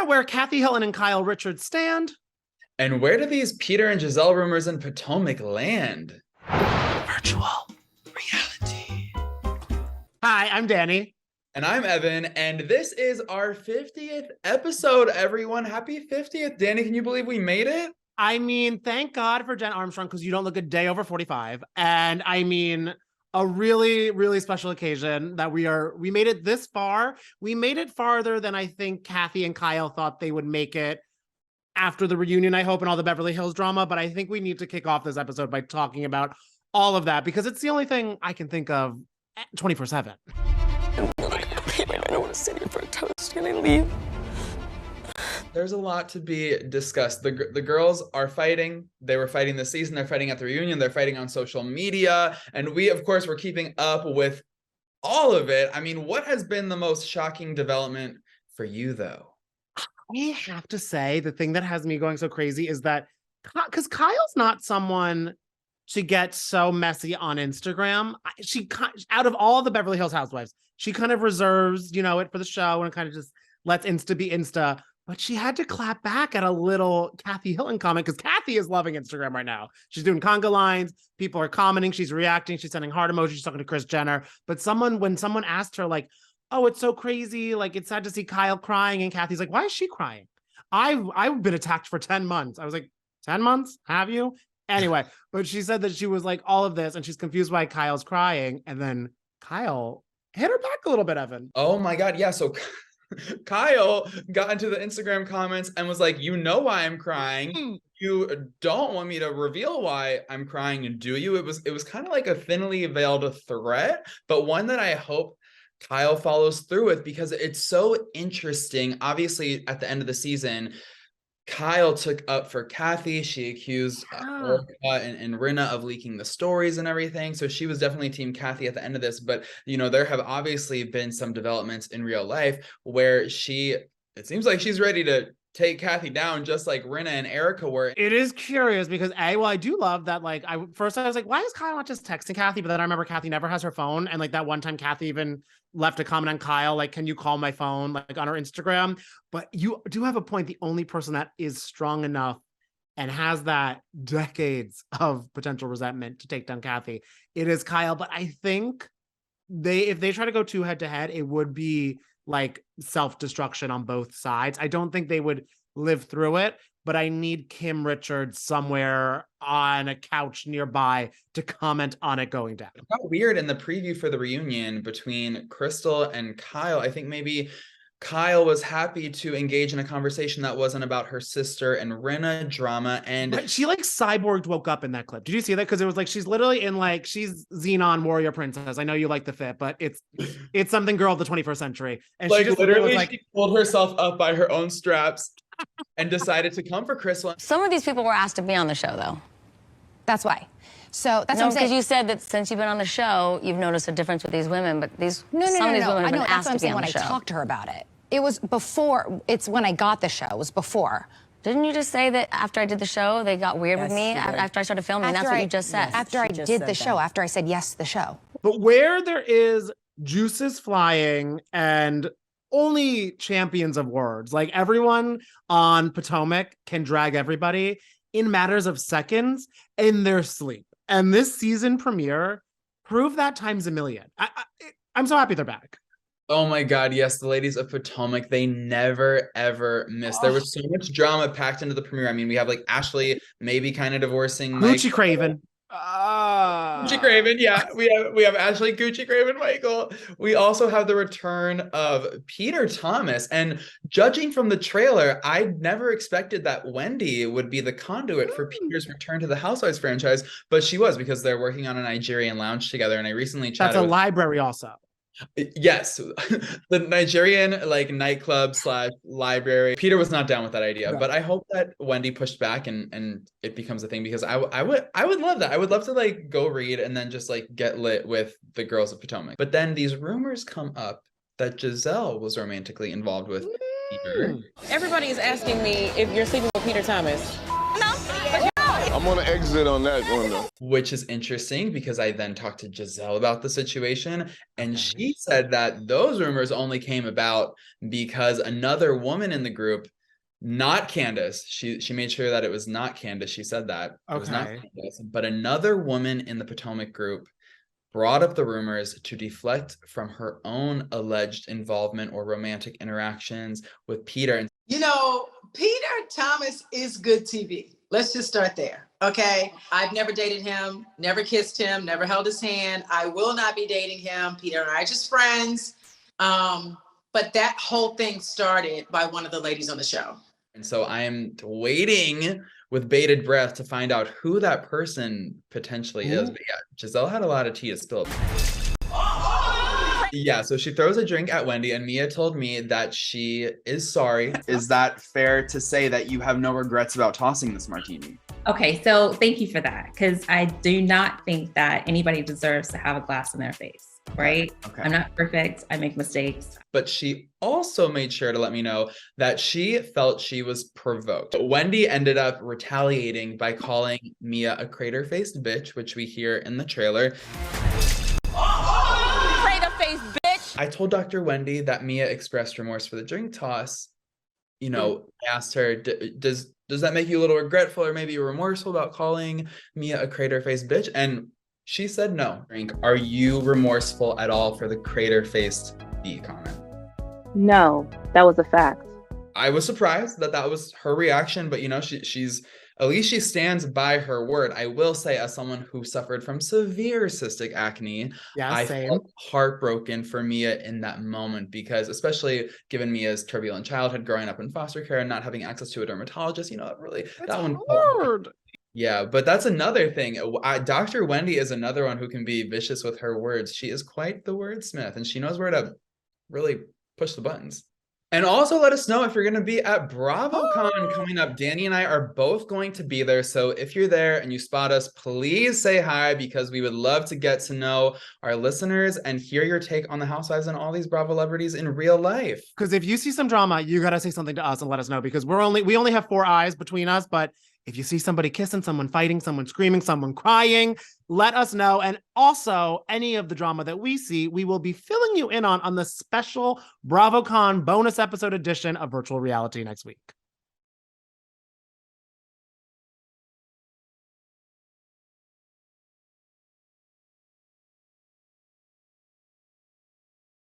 out where Kathy Hilton and Kyle Richards stand. And where do these Peter and Gizelle rumors in Potomac land? Virtual reality. Hi, I'm Danny. And I'm Evan, and this is our 50th episode, everyone. Happy 50th. Danny, can you believe we made it? I mean, thank God for Jen Armstrong, because you don't look a day over 45. And I mean, a really, really special occasion that we made it this far. We made it farther than I think Kathy and Kyle thought they would make it after the reunion, I hope, and all the Beverly Hills drama. But I think we need to kick off this episode by talking about all of that, because it's the only thing I can think of 24/7. I don't want to sit here for a toast. Can I leave? There's a lot to be discussed. The girls are fighting. They were fighting this season. They're fighting at the reunion. They're fighting on social media. And we, of course, were keeping up with all of it. I mean, what has been the most shocking development for you, though? I have to say, the thing that has me going so crazy is that, because Kyle's not someone to get so messy on Instagram. She, out of all the Beverly Hills Housewives, she kind of reserves, it for the show and kind of just lets Insta be Insta. But she had to clap back at a little Kathy Hilton comment, because Kathy is loving Instagram right now. She's doing conga lines. People are commenting. She's reacting. She's sending heart emojis. She's talking to Kris Jenner. But when someone asked her, like, oh, it's so crazy, like, it's sad to see Kyle crying, and Kathy's like, why is she crying? I've been attacked for 10 months. I was like, 10 months? Have you? Anyway, but she said that she was like, all of this, and she's confused why Kyle's crying. And then Kyle hit her back a little bit, Evan. Oh my God, yeah, so Kyle got into the Instagram comments and was like, you know why I'm crying. You don't want me to reveal why I'm crying, do you? It was kind of like a thinly veiled threat, but one that I hope Kyle follows through with, because it's so interesting. Obviously, at the end of the season, Kyle took up for Kathy. She accused Erica and Rinna of leaking the stories and everything. So she was definitely team Kathy at the end of this. But, there have obviously been some developments in real life where it seems like she's ready to take Kathy down, just like Rinna and Erica were. It is curious because I do love that. Like, I was like, why is Kyle not just texting Kathy? But then I remember Kathy never has her phone. And like that one time Kathy even left a comment on Kyle, like, can you call my phone, like, on her Instagram? But you do have a point. The only person that is strong enough and has that decades of potential resentment to take down Kathy, it is Kyle. But I think if they try to go too head to head, it would be like self-destruction on both sides. I don't think they would live through it, but I need Kim Richards somewhere on a couch nearby to comment on it going down. It got weird in the preview for the reunion between Crystal and Kyle. I think maybe Kyle was happy to engage in a conversation that wasn't about her sister and Rinna drama. And she like cyborged woke up in that clip. Did you see that? Because it was like, she's literally in like, she's Xenon warrior princess. I know you like the fit, but it's something girl of the 21st century. And like, she just literally was she pulled herself up by her own straps and decided to come for Crystal. Some of these people were asked to be on the show, though. That's why. So that's what I'm saying. Because you said that since you've been on the show, you've noticed a difference with these women, but some of these women have been asked to be on the show. When I talked to her about it. It was before, it's when I got the show, it was before. Didn't you just say that after I did the show, they got weird with me after I started filming? That's what you just said. After I did the show, after I said yes to the show. But where there is juices flying and only champions of words, like everyone on Potomac can drag everybody in matters of seconds in their sleep. And this season premiere proved that times a million. I'm so happy they're back. Oh my God, yes, the ladies of Potomac, they never, ever miss. There was so much drama packed into the premiere. I mean, we have like Ashley maybe kind of divorcing Gucci Craven. Gucci Craven, yeah. We have Ashley, Gucci Craven, Michael. We also have the return of Peter Thomas. And judging from the trailer, I never expected that Wendy would be the conduit for Peter's return to the Housewives franchise, but she was, because they're working on a Nigerian lounge together. And I recently chatted with library also. Yes, the Nigerian like nightclub / library. Peter was not down with that idea, but I hope that Wendy pushed back and it becomes a thing, because I would love that. I would love to like go read and then just like get lit with the girls of Potomac. But then these rumors come up that Gizelle was romantically involved with Peter. Everybody is asking me if you're sleeping with Peter Thomas. No, I'm gonna exit on that one though. Which is interesting because I then talked to Gizelle about the situation, and she said that those rumors only came about because another woman in the group, not Candace, she made sure that it was not Candace. She said that it was not Candace, but another woman in the Potomac group brought up the rumors to deflect from her own alleged involvement or romantic interactions with Peter. You know, Peter Thomas is good TV. Let's just start there, okay? I've never dated him, never kissed him, never held his hand. I will not be dating him. Peter and I are just friends. But that whole thing started by one of the ladies on the show. And so I am waiting with bated breath to find out who that person potentially is. But yeah, Gizelle had a lot of tea to spill. Yeah, so she throws a drink at Wendy, and Mia told me that she is sorry. Is that fair to say that you have no regrets about tossing this martini? Okay, so thank you for that, because I do not think that anybody deserves to have a glass in their face, right? Okay. I'm not perfect. I make mistakes. But she also made sure to let me know that she felt she was provoked. Wendy ended up retaliating by calling Mia a crater-faced bitch, which we hear in the trailer. I told Dr. Wendy that Mia expressed remorse for the drink toss. You know, I asked her, does that make you a little regretful or maybe remorseful about calling Mia a crater-faced bitch? And she said no. Are you remorseful at all for the crater-faced B comment? No, that was a fact. I was surprised that that was her reaction, but you know, she's at least she stands by her word. I will say, as someone who suffered from severe cystic acne, I felt heartbroken for Mia in that moment, because especially given Mia's turbulent childhood, growing up in foster care and not having access to a dermatologist, you know, that one hard. Yeah, but that's another thing. Dr. Wendy is another one who can be vicious with her words. She is quite the wordsmith, and she knows where to really push the buttons. And also let us know if you're going to be at BravoCon coming up. Danny and I are both going to be there. So if you're there and you spot us, please say hi, because we would love to get to know our listeners and hear your take on the Housewives and all these Bravo celebrities in real life. Because if you see some drama, you got to say something to us and let us know, because we only have 4 eyes between us. But if you see somebody kissing, someone fighting, someone screaming, someone crying, let us know. And also, any of the drama that we see, we will be filling you in on the special BravoCon bonus episode edition of Virtual Reality next week.